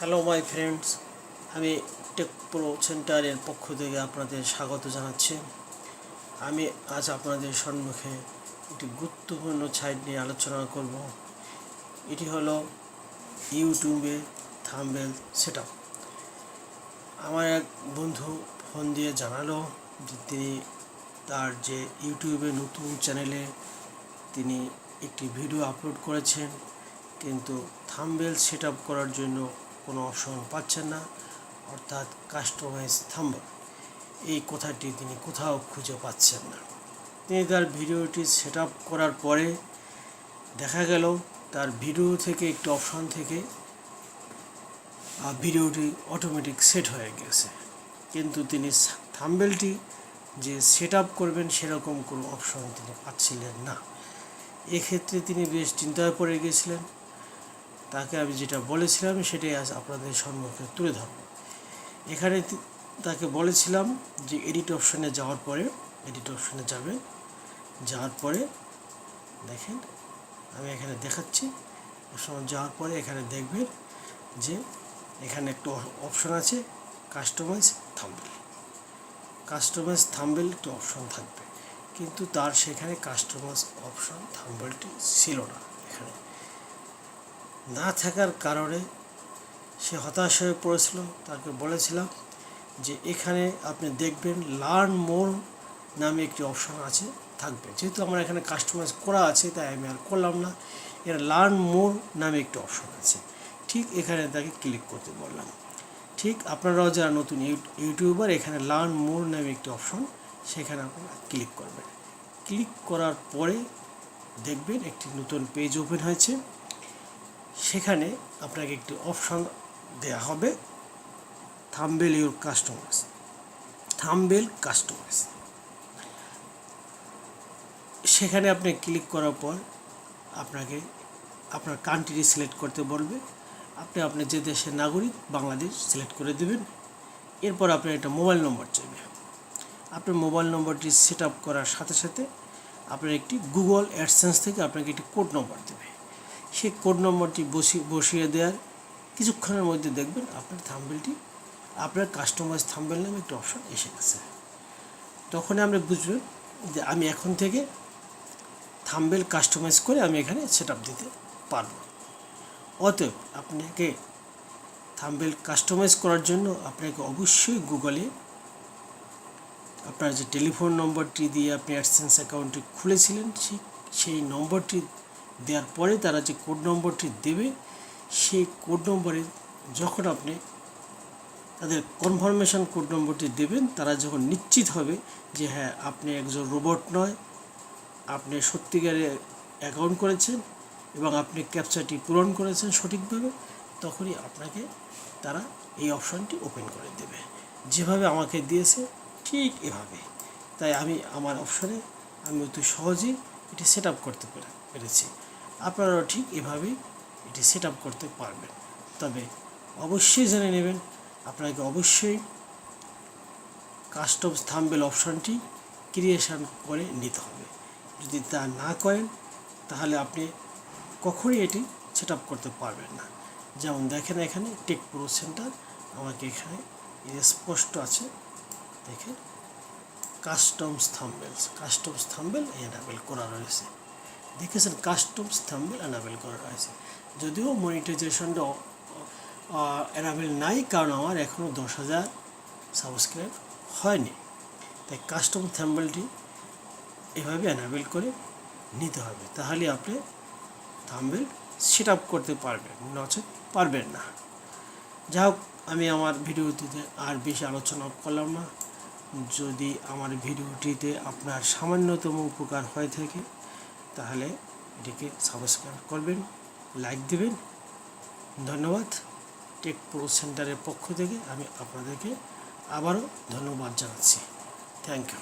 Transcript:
Hello my friends, আমি take pro সেন্টারের পক্ষ থেকে আপনাদের স্বাগত জানাচ্ছি। আমি আজ আপনাদের সম্মুখে একটি গুরুত্বপূর্ণ সাইট নিয়ে আলোচনা করব। এটি হলো ইউটিউবে থাম্বনেল সেটআপ। আমার এক বন্ধু ফোন দিয়ে জানালো যে তিনি তার যে ইউটিউবে নতুন চ্যানেলে তিনি একটি ভিডিও আপলোড করেছেন, কিন্তু থাম্বনেল সেটআপ করার জন্য কোনো অপশন পাচ্ছেন না, অর্থাৎ কাস্টমাইজ থাম্বনেল এই কথাটি তিনি কোথাও খুঁজে পাচ্ছেন না। তিনি তার ভিডিওটি সেটআপ করার পরে দেখা গেল তার ভিডিও থেকে একটি অপশন থেকে ভিডিওটি অটোমেটিক সেট হয়ে গেছে, কিন্তু তিনি থাম্বনেলটি যে সেটআপ করবেন সেরকম কোনো অপশন তিনি পাচ্ছিলেন না। এক্ষেত্রে তিনি বেশ চিন্তায় পড়ে গিয়েছিলেন। তাকে আমি যেটা বলেছিলাম সেটাই আজ আপনাদের সম্মুখে তুলে ধরব। এখানে তাকে বলেছিলাম যে এডিট অপশনে যাওয়ার পরে যাওয়ার পরে দেখেন, আমি এখানে দেখাচ্ছি। অপশনে যাওয়ার পরে এখানে দেখবেন যে এখানে একটা অপশন আছে কাস্টমাইজ থাম্বনেল একটা অপশন থাকবে, কিন্তু তার সেখানে কাস্টমাইজ অপশন থাম্বনেলটি ছিল না। এখানে না থাকার কারণে সে হতাশ হয়ে পড়েছিল। তাকে বলেছিলাম যে এখানে আপনি দেখবেন লার্ন মোর নামে একটি অপশন আছে থাকবে। যেহেতু আমার এখানে কাস্টমাইজ করা আছে তাই আমি আর করলাম না। এর লার্ন মোর নামে একটি অপশন আছে, ঠিক এখানে তাকে ক্লিক করতে বললাম। ঠিক আপনারাও যারা নতুন ইউটিউবার, এখানে লার্ন মোর নামে একটি অপশন, সেখানে আপনারা ক্লিক করবেন। ক্লিক করার পরে দেখবেন একটি নতুন পেজ ওপেন হয়েছে। সেখানে আপনাকে একটি অপশন দেওয়া হবে থাম্বনেল কাস্টমাইজ। সেখানে আপনি ক্লিক করার পর আপনাকে আপনার কান্ট্রি সিলেক্ট করতে বলবে। আপনি আপনার যে দেশের নাগরিক, বাংলাদেশ সিলেক্ট করে দেবেন। এরপর আপনার একটা মোবাইল নম্বর চাইবে। আপনার মোবাইল নম্বরটি সেট আপ করার সাথে সাথে আপনার একটি গুগল অ্যাডসেন্স থেকে আপনাকে একটি কোড নম্বর দেবে। সেই কোড নম্বরটি বসিয়ে দেওয়ার কিছুক্ষণের মধ্যে দেখবেন আপনার কাস্টমাইজ থাম্বনেল নামে একটা অপশন এসে গেছে। তখন আমরা বুঝবেন যে আমি এখন থেকে থাম্বনেল কাস্টমাইজ করে আমি এখানে সেট আপ দিতে পারব। অতএব আপনাকে থাম্বনেল কাস্টমাইজ করার জন্য আপনাকে অবশ্যই গুগলে আপনার যে টেলিফোন নম্বরটি দিয়ে আপনি অ্যাডসেন্স অ্যাকাউন্টটি খুলেছিলেন সেই নম্বরটি দেওয়ার পরে তারা যে কোড নম্বরটি দেবে, সেই কোড নম্বরে যখন আপনি তাদের কনফার্মেশন কোড নম্বরটি দেবেন, তারা যখন নিশ্চিত হবে যে হ্যাঁ আপনি একজন রোবট নয়, আপনি সত্যিকারে অ্যাকাউন্ট করেছেন এবং আপনি ক্যাপচাটি পূরণ করেছেন সঠিকভাবে, তখনই আপনাকে তারা এই অপশনটি ওপেন করে দেবে। যেভাবে আমাকে দিয়েছে ঠিক এভাবে। তাই আমি আমার অপশনে আমি অতি সহজেই এটি সেট আপ করতে পেরেছি। আপনারাও ঠিক এভাবেই এটি সেট আপ করতে পারবেন। তবে অবশ্যই জেনে নেবেন, আপনাকে অবশ্যই কাস্টম থাম্বনেল অপশনটি ক্রিয়েশন করে নিতে হবে। যদি তা না করেন তাহলে আপনি কখনোই এটি সেট আপ করতে পারবেন না। যেমন দেখেন এখানে টেক প্রো সেন্টার, আমাকে এখানে স্পষ্ট আছে, দেখেন কাস্টমস থাম্বনেল এনাবেল করা রয়েছে। দেখেছেন কাস্টমস থাম্বনেল এনাবেল করা রয়েছে। যদিও মনিটাইজেশনটা এনাবেল নাই, কারণ আমার এখনও 10,000 সাবস্ক্রাইব হয়নি। তাই কাস্টম থাম্বনেলটি এভাবে এনাবেল করে নিতে হবে, তাহলে আপনি থাম্বনেল সেট আপ করতে পারবেন, নচেত পারবেন না। যাই হোক, আমি আমার ভিডিওটিতে আর বেশি আলোচনা করলাম না। যদি আমার ভিডিওটিতে আপনার সামান্যতম উপকার হয়ে থাকে তাহলে এটিকে সাবস্ক্রাইব করবেন, লাইক দেবেন। ধন্যবাদ। টেক প্রো সেন্টারের পক্ষ থেকে আমি আপনাদেরকে আবারও ধন্যবাদ জানাচ্ছি। Thank you.